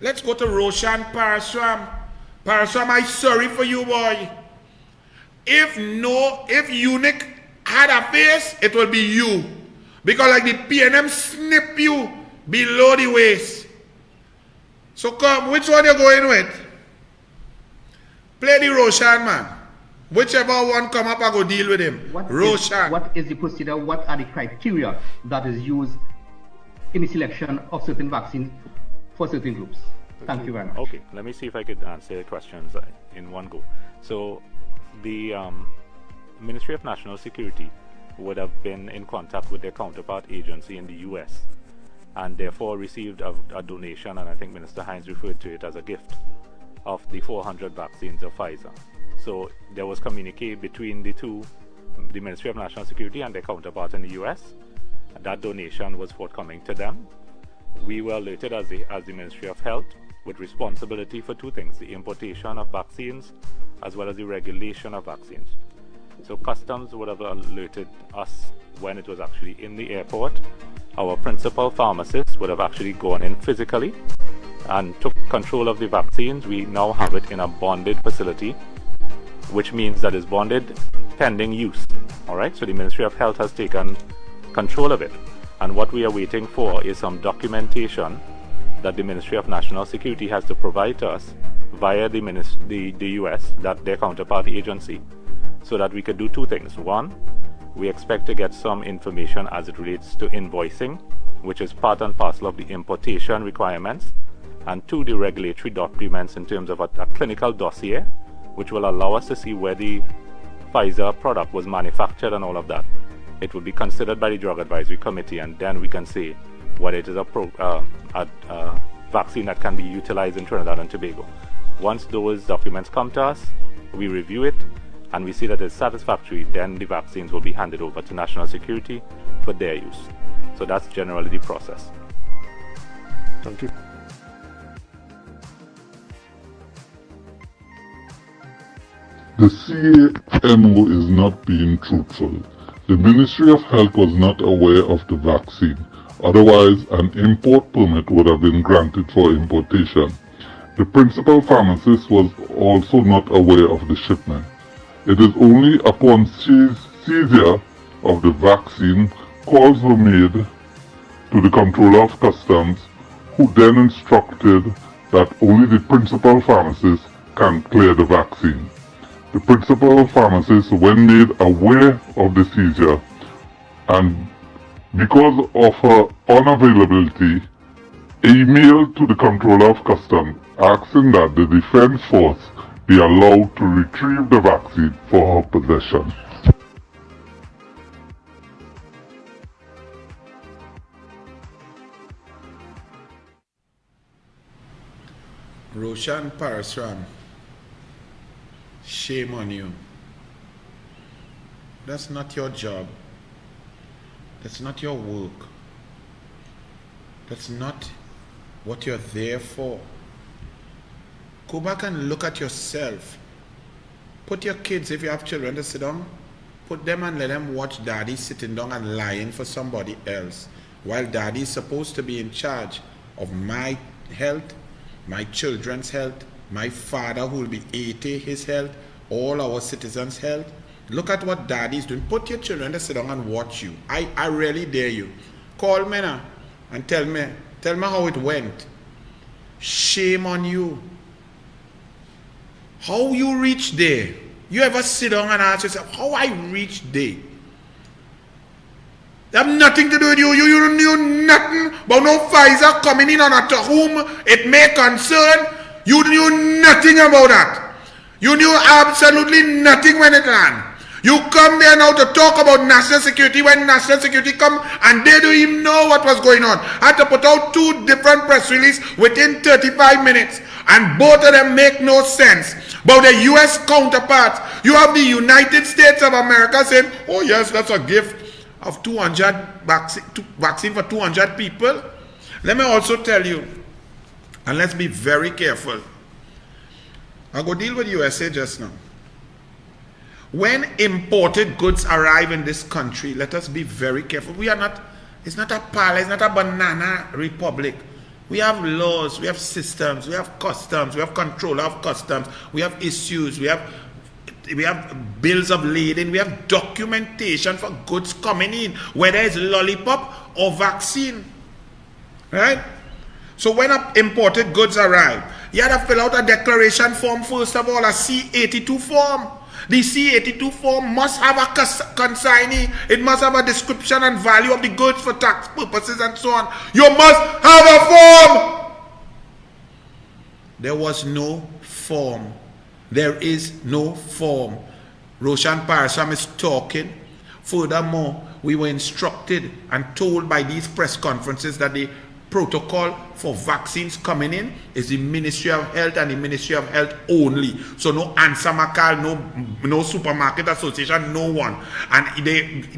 Let's go to Roshan Parasram. Parasram, I'm sorry for you, boy. If eunuch had a face, it will be you. Because like the PNM snip you below the waist. So come, which one you going with? Play the Roshan, man. Whichever one come up, I go deal with him. Roshan. What is the procedure? What are the criteria that is used in the selection of certain vaccines for certain groups? Thank you very much. Okay, let me see if I could answer the questions in one go. So, the Ministry of National Security would have been in contact with their counterpart agency in the US and therefore received a donation, and I think Minister Hines referred to it as a gift, of the 400 vaccines of Pfizer. So there was communique between the two, the Ministry of National Security and their counterpart in the US. That donation was forthcoming to them. We were alerted as the Ministry of Health with responsibility for two things: the importation of vaccines as well as the regulation of vaccines. So Customs would have alerted us when it was actually in the airport. Our principal pharmacist would have actually gone in physically and took control of the vaccines. We now have it in a bonded facility, which means that it's bonded pending use. All right, so the Ministry of Health has taken control of it. And what we are waiting for is some documentation that the Ministry of National Security has to provide to us via the US, that their counterpart agency, so that we could do two things. One, we expect to get some information as it relates to invoicing, which is part and parcel of the importation requirements, and two, the regulatory documents in terms of a clinical dossier, which will allow us to see where the Pfizer product was manufactured and all of that. It will be considered by the Drug Advisory Committee, and then we can say whether it is a vaccine that can be utilized in Trinidad and Tobago. Once those documents come to us, we review it, and we see that it's satisfactory, then the vaccines will be handed over to National Security for their use. So that's generally the process. Thank you. The CMO is not being truthful. The Ministry of Health was not aware of the vaccine. Otherwise, an import permit would have been granted for importation. The principal pharmacist was also not aware of the shipment. It is only upon seizure of the vaccine calls were made to the Comptroller of Customs, who then instructed that only the principal pharmacist can clear the vaccine. The principal pharmacist, when made aware of the seizure, and because of her unavailability, emailed to the Comptroller of Customs asking that the Defense Force be allowed to retrieve the vaccine for her possession. Roshan Parasram, shame on you. That's not your job. That's not your work. That's not what you're there for. Go back and look at yourself. Put your kids, if you have children to sit down, put them and let them watch daddy sitting down and lying for somebody else, while daddy is supposed to be in charge of my health, my children's health, my father who will be 80, his health, all our citizens' health. Look at what daddy is doing. Put your children to sit down and watch you. I really dare you. Call me now and tell me how it went. Shame on you. How you reach there? You ever sit down and ask yourself, how I reached there? They have nothing to do with you. You knew nothing about no Pfizer coming in on to whom it may concern. You knew nothing about that. You knew absolutely nothing when it ran. You come there now to talk about national security when national security come and they don't even know what was going on. I had to put out 2 different press releases within 35 minutes and both of them make no sense. But the US counterparts, you have the United States of America saying, oh yes, that's a gift of 200 vaccine for 200 people. Let me also tell you, and let's be very careful. I'll go deal with USA just now. When imported goods arrive in this country, let us be very careful. We are not, it's not a palace, it's not a banana republic. We have laws, we have systems, we have customs, we have control of customs, we have issues, we have bills of lading, we have documentation for goods coming in, whether it's lollipop or vaccine. Right? So when imported goods arrive, you have to fill out a declaration form first of all, a C-82 form. The C-82 form must have a consignee. It must have a description and value of the goods for tax purposes and so on. You must have a form. There was no form. There is no form. Roshan Parasram is talking. Furthermore, we were instructed and told by these press conferences that the protocol for vaccines coming in is the Ministry of Health and the Ministry of Health only. So no Ansa Makal, no supermarket association, no one. And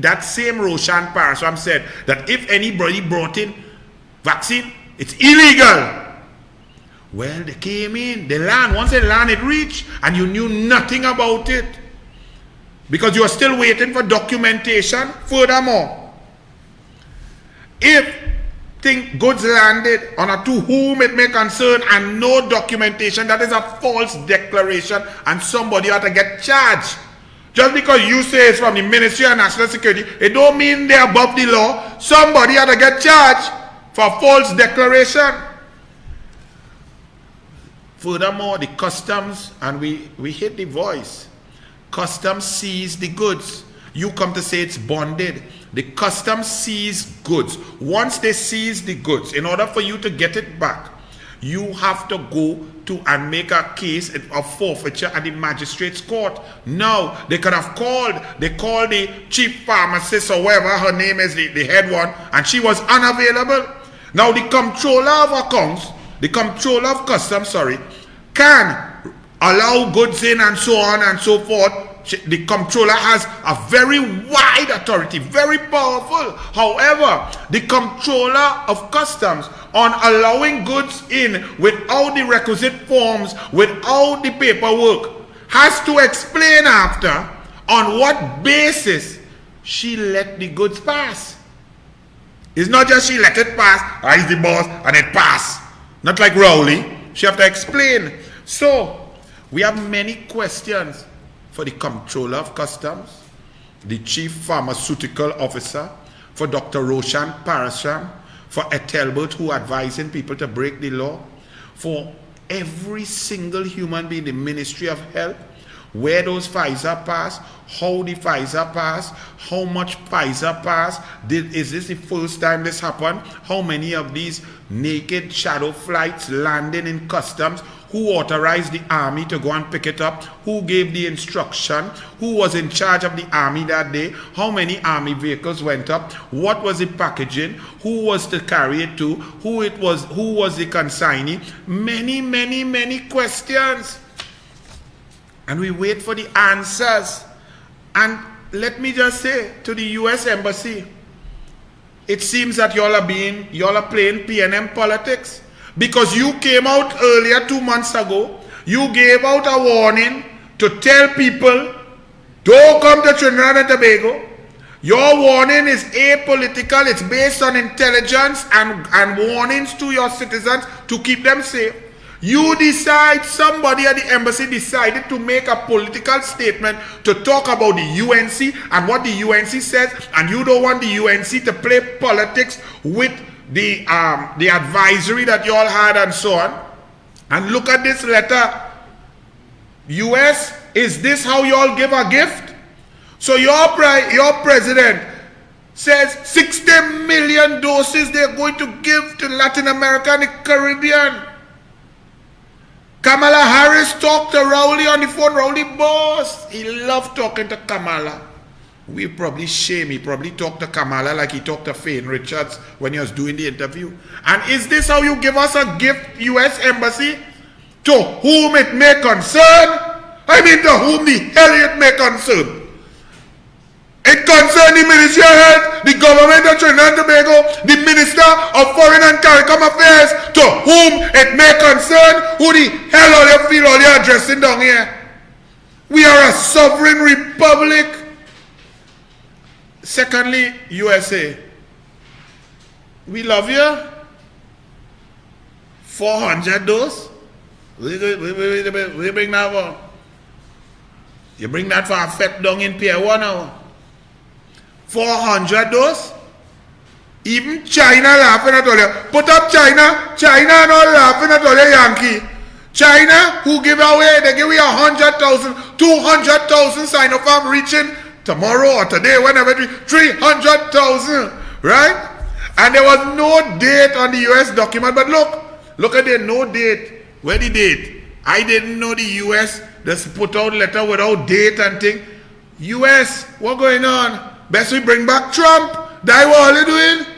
that same Roshan Parasram said that if anybody brought in vaccine, it's illegal. Well, they came in, they land. Once they land, it reached, and you knew nothing about it because you are still waiting for documentation. Furthermore, if goods landed on a to whom it may concern and no documentation, that is a false declaration, and somebody ought to get charged. Just because you say it's from the Ministry of National Security, it don't mean they're above the law. Somebody ought to get charged for false declaration. Furthermore, the customs, and we hit the voice, customs seize the goods. You come to say it's bonded. The customs seize goods. Once they seize the goods, in order for you to get it back, you have to go to and make a case of forfeiture at the magistrate's court. Now, they could have called, they called the chief pharmacist or whatever her name is, the head one, and she was unavailable. Now, the comptroller of accounts, the comptroller of customs, can allow goods in and so on and so forth. The comptroller has a very wide authority, very powerful. However, the comptroller of customs, on allowing goods in without the requisite forms, without the paperwork, has to explain after on what basis she let the goods pass. It's not just she let it pass, I is the boss and it passed. Not like Rowley. She have to explain. So, we have many questions for the Comptroller of Customs, the Chief Pharmaceutical Officer, for Dr. Roshan Parasram, for Ethelbert, who advising people to break the law, for every single human being in the Ministry of Health, where those PFIZER pass, how the PFIZER pass, how much PFIZER pass, is this the first time this happened? How many of these naked shadow flights landing in customs? Who authorized the army to go and pick it up? Who gave the instruction? Who was in charge of the army that day? How many army vehicles went up? What was the packaging? Who was to carry it to? Who was the consignee? Many, many, many questions. And we wait for the answers. And let me just say to the US Embassy, it seems that y'all are playing PNM politics. Because you came out earlier 2 months ago, you gave out a warning to tell people, don't come to Trinidad and Tobago. Your warning is apolitical, it's based on intelligence and warnings to your citizens to keep them safe. You decide, somebody at the embassy decided to make a political statement to talk about the UNC and what the UNC says, and you don't want the UNC to play politics with the advisory that you all had and so on. And look at this letter. US, is this how you all give a gift? So your president says 60 million doses they're going to give to Latin America and the Caribbean. Kamala Harris talked to Rowley on the phone. Rowley boss, he loved talking to Kamala. We probably shame. He probably talked to Kamala like he talked to Fane Richards when he was doing the interview. And is this how you give us a gift, US Embassy? To whom it may concern? I mean, to whom the hell it may concern? It concerns the Ministry of Health, the government of Trinidad and Tobago, the Minister of Foreign and CARICOM Affairs, to whom it may concern. Who the hell are you feel all you're addressing down here? We are a sovereign republic. Secondly, USA, we love you. 400 dose? We bring that for? You bring that for a fet down in Pier 1 now? 400 dose? Even China laughing at all you. Put up China. China not laughing at all you, Yankee. China, who give away, they give away 100,000, 200,000 Sinopharm reaching tomorrow or today, whenever, 300,000, right? And there was no date on the US document. But look at the no date. Where the date? I didn't know the US just put out letter without date and thing. US, what going on? Best we bring back Trump. That what all you doing?